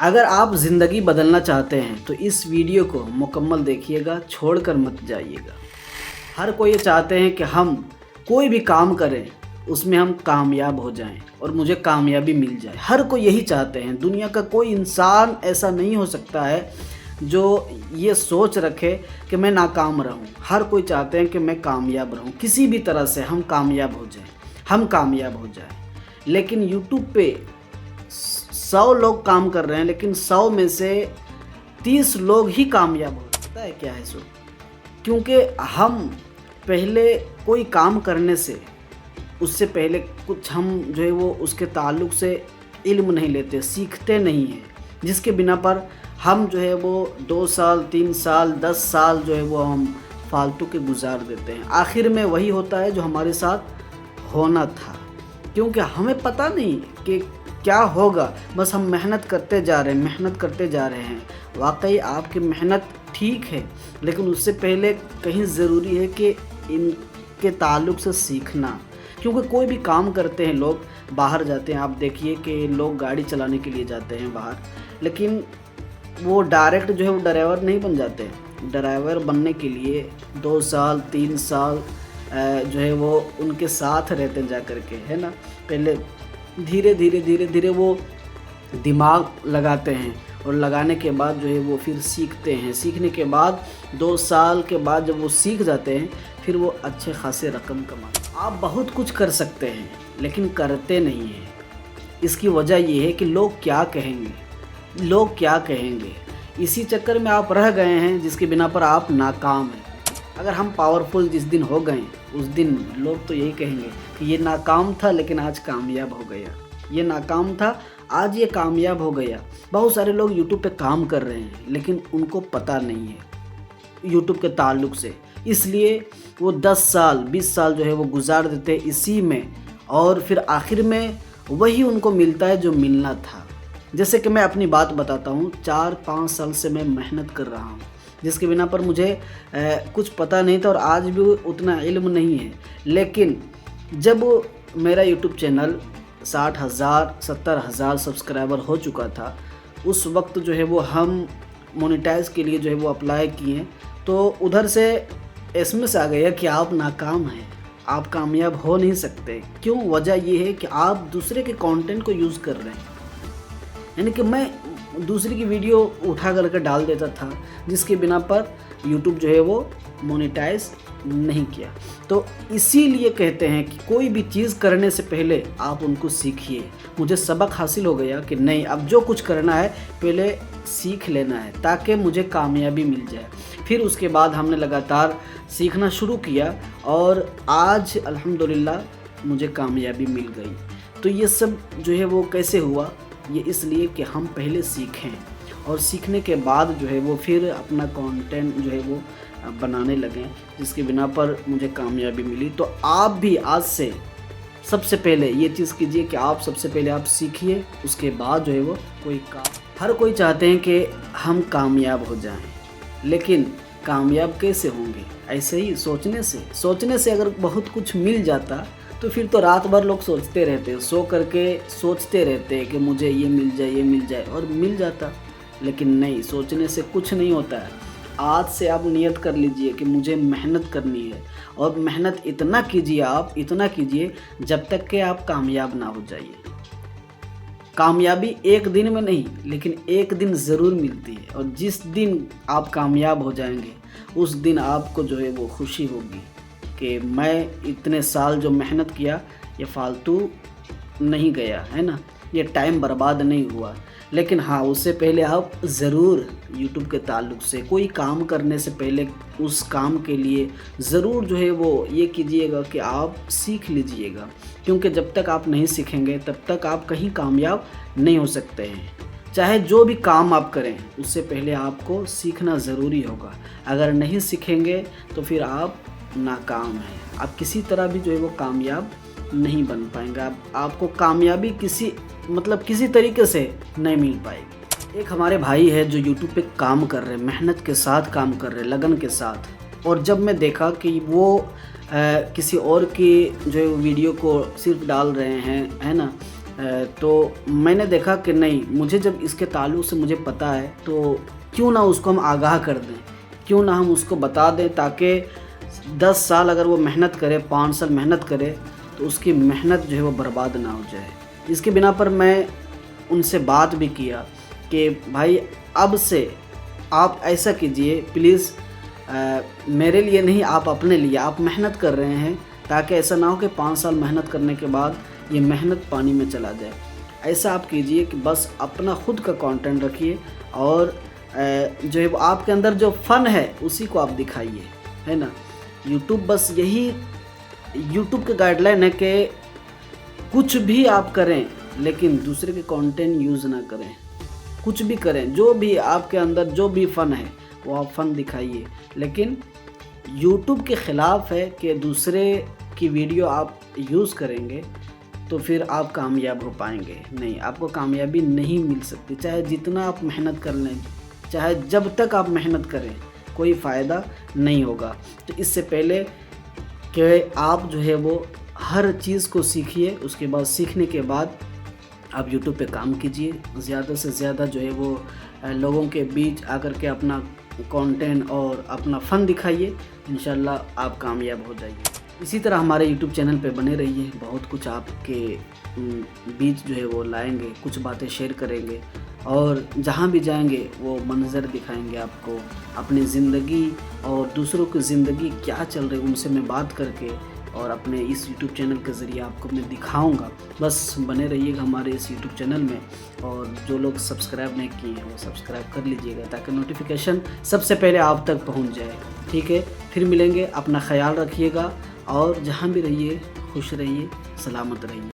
अगर आप ज़िंदगी बदलना चाहते हैं तो इस वीडियो को मुकम्मल देखिएगा, छोड़कर मत जाइएगा। हर कोई ये चाहते हैं कि हम कोई भी काम करें उसमें हम कामयाब हो जाएं और मुझे कामयाबी मिल जाए। हर कोई यही चाहते हैं। दुनिया का कोई इंसान ऐसा नहीं हो सकता है जो ये सोच रखे कि मैं नाकाम रहूं। हर कोई चाहते हैं कि मैं कामयाब रहूं, किसी भी तरह से हम कामयाब हो जाएं, हम कामयाब हो जाएं। लेकिन यूट्यूब पे 100 लोग काम कर रहे हैं, लेकिन 100 में से 30 लोग ही कामयाब हो सकता है। क्या है सो? क्योंकि हम पहले कोई काम करने से उससे पहले कुछ हम जो है वो उसके ताल्लुक़ से इल्म नहीं लेते, सीखते नहीं हैं, जिसके बिना पर हम जो है वो 2 साल 3 साल 10 साल जो है वो हम फालतू के गुजार देते हैं। आखिर में वही होता है जो हमारे साथ होना था, क्योंकि हमें पता नहीं कि क्या होगा। बस हम मेहनत करते जा रहे हैं, मेहनत करते जा रहे हैं। वाकई आपकी मेहनत ठीक है, लेकिन उससे पहले कहीं ज़रूरी है कि इनके ताल्लुक़ से सीखना। क्योंकि कोई भी काम करते हैं, लोग बाहर जाते हैं, आप देखिए कि लोग गाड़ी चलाने के लिए जाते हैं बाहर, लेकिन वो डायरेक्ट जो है वो ड्राइवर नहीं बन जाते हैं। ड्राइवर बनने के लिए 2 साल 3 साल जो है वो उनके साथ रहते हैं जा कर के, है ना। पहले धीरे धीरे वो दिमाग लगाते हैं और लगाने के बाद जो है वो फिर सीखते हैं। सीखने के बाद 2 साल के बाद जब वो सीख जाते हैं, फिर वो अच्छे खासे रकम कमाते हैं। आप बहुत कुछ कर सकते हैं लेकिन करते नहीं हैं। इसकी वजह ये है कि लोग क्या कहेंगे, लोग क्या कहेंगे। इसी चक्कर में आप रह गए हैं, जिसके बिना पर आप नाकाम हैं। अगर हम पावरफुल जिस दिन हो गए उस दिन लोग तो यही कहेंगे कि ये नाकाम था लेकिन आज कामयाब हो गया, ये नाकाम था आज ये कामयाब हो गया। बहुत सारे लोग यूट्यूब पे काम कर रहे हैं लेकिन उनको पता नहीं है यूट्यूब के ताल्लुक़ से, इसलिए वो 10 साल 20 साल जो है वो गुजार देते इसी में, और फिर आखिर में वही उनको मिलता है जो मिलना था। जैसे कि मैं अपनी बात बताता हूँ, 4-5 साल से मैं मेहनत कर रहा हूँ, जिसके बिना पर मुझे कुछ पता नहीं था और आज भी उतना इल्म नहीं है। लेकिन जब मेरा यूट्यूब चैनल 60,000 70,000 सब्सक्राइबर हो चुका था, उस वक्त जो है वो हम मोनेटाइज के लिए जो है वो अप्लाई किए, तो उधर से एसएमएस आ गया कि आप नाकाम हैं, आप कामयाब हो नहीं सकते। क्यों? वजह ये है कि आप दूसरे के कंटेंट को यूज़ कर रहे हैं। यानी कि मैं दूसरे की वीडियो उठा करके डाल देता था, जिसके बिना पर यूट्यूब जो है वो मोनेटाइज नहीं किया। तो इसीलिए कहते हैं कि कोई भी चीज़ करने से पहले आप उनको सीखिए। मुझे सबक हासिल हो गया कि नहीं, अब जो कुछ करना है पहले सीख लेना है ताकि मुझे कामयाबी मिल जाए। फिर उसके बाद हमने लगातार सीखना शुरू किया और आज अल्हम्दुलिल्लाह मुझे कामयाबी मिल गई। तो ये सब जो है वो कैसे हुआ? ये इसलिए कि हम पहले सीखें और सीखने के बाद जो है वो फिर अपना कंटेंट जो है वो बनाने लगें, जिसके बिना पर मुझे कामयाबी मिली। तो आप भी आज से सबसे पहले ये चीज़ कीजिए कि आप सबसे पहले आप सीखिए, उसके बाद जो है वो कोई काम। हर कोई चाहते हैं कि हम कामयाब हो जाएं, लेकिन कामयाब कैसे होंगे? ऐसे ही सोचने से अगर बहुत कुछ मिल जाता तो फिर तो रात भर लोग सोचते रहते, सो करके सोचते रहते कि मुझे ये मिल जाए, ये मिल जाए, और मिल जाता। लेकिन नहीं, सोचने से कुछ नहीं होता है। आज से आप नियत कर लीजिए कि मुझे मेहनत करनी है, और मेहनत इतना कीजिए, आप इतना कीजिए जब तक कि आप कामयाब ना हो जाइए। कामयाबी एक दिन में नहीं, लेकिन एक दिन ज़रूर मिलती है, और जिस दिन आप कामयाब हो जाएंगे उस दिन आपको जो है वो खुशी होगी कि मैं इतने साल जो मेहनत किया ये फालतू नहीं गया, है ना, ये टाइम बर्बाद नहीं हुआ। लेकिन हाँ, उससे पहले आप ज़रूर यूट्यूब के ताल्लुक़ से कोई काम करने से पहले उस काम के लिए ज़रूर जो है वो ये कीजिएगा कि आप सीख लीजिएगा, क्योंकि जब तक आप नहीं सीखेंगे तब तक आप कहीं कामयाब नहीं हो सकते हैं। चाहे जो भी काम आप करें उससे पहले आपको सीखना ज़रूरी होगा। अगर नहीं सीखेंगे तो फिर आप नाकाम हैं, आप किसी तरह भी जो है वो कामयाब नहीं बन पाएंगे। आपको कामयाबी किसी तरीके से नहीं मिल पाएगी। एक हमारे भाई है जो यूट्यूब पे काम कर रहे हैं, मेहनत के साथ काम कर रहे हैं, लगन के साथ। और जब मैं देखा कि वो किसी और की जो है वीडियो को सिर्फ डाल रहे हैं, है ना, तो मैंने देखा कि नहीं, मुझे जब इसके ताल्लुक़ से मुझे पता है तो क्यों ना उसको हम आगाह कर दें, क्यों ना हम उसको बता दें, ताकि 10 साल अगर वो मेहनत करे, 5 साल मेहनत करे, तो उसकी मेहनत जो है वो बर्बाद ना हो जाए। इसके बिना पर मैं उनसे बात भी किया कि भाई अब से आप ऐसा कीजिए प्लीज़, मेरे लिए नहीं, आप अपने लिए आप मेहनत कर रहे हैं, ताकि ऐसा ना हो कि 5 साल मेहनत करने के बाद ये मेहनत पानी में चला जाए। ऐसा आप कीजिए कि बस अपना ख़ुद का कंटेंट रखिए और जो है वो आपके अंदर जो फ़न है उसी को आप दिखाइए, है ना। यूट्यूब बस यही यूट्यूब के गाइडलाइन है कि कुछ भी आप करें लेकिन दूसरे के कंटेंट यूज़ ना करें। कुछ भी करें, जो भी आपके अंदर जो भी फ़न है वो आप फ़न दिखाइए, लेकिन यूट्यूब के ख़िलाफ़ है कि दूसरे की वीडियो आप यूज़ करेंगे तो फिर आप कामयाब हो पाएंगे नहीं, आपको कामयाबी नहीं मिल सकती। चाहे जितना आप मेहनत कर लें, चाहे जब तक आप मेहनत करें, कोई फ़ायदा नहीं होगा। तो इससे पहले कि आप जो है वो हर चीज़ को सीखिए, उसके बाद सीखने के बाद आप यूट्यूब पे काम कीजिए, ज़्यादा से ज़्यादा जो है वो लोगों के बीच आकर के अपना कंटेंट और अपना फ़न दिखाइए, इंशाल्लाह आप कामयाब हो जाइए। इसी तरह हमारे यूट्यूब चैनल पे बने रहिए, बहुत कुछ आपके बीच जो है वो लाएंगे, कुछ बातें शेयर करेंगे और जहाँ भी जाएंगे वो मंज़र दिखाएंगे आपको, अपनी ज़िंदगी और दूसरों की ज़िंदगी क्या चल रही है उनसे मैं बात करके और अपने इस यूट्यूब चैनल के ज़रिए आपको मैं दिखाऊंगा। बस बने रहिएगा हमारे इस यूट्यूब चैनल में, और जो लोग सब्सक्राइब नहीं किए हैं वो सब्सक्राइब कर लीजिएगा ताकि नोटिफिकेशन सबसे पहले आप तक पहुंच जाए। ठीक है, फिर मिलेंगे, अपना ख्याल रखिएगा और जहाँ भी रहिए खुश रहिए, सलामत रहिए।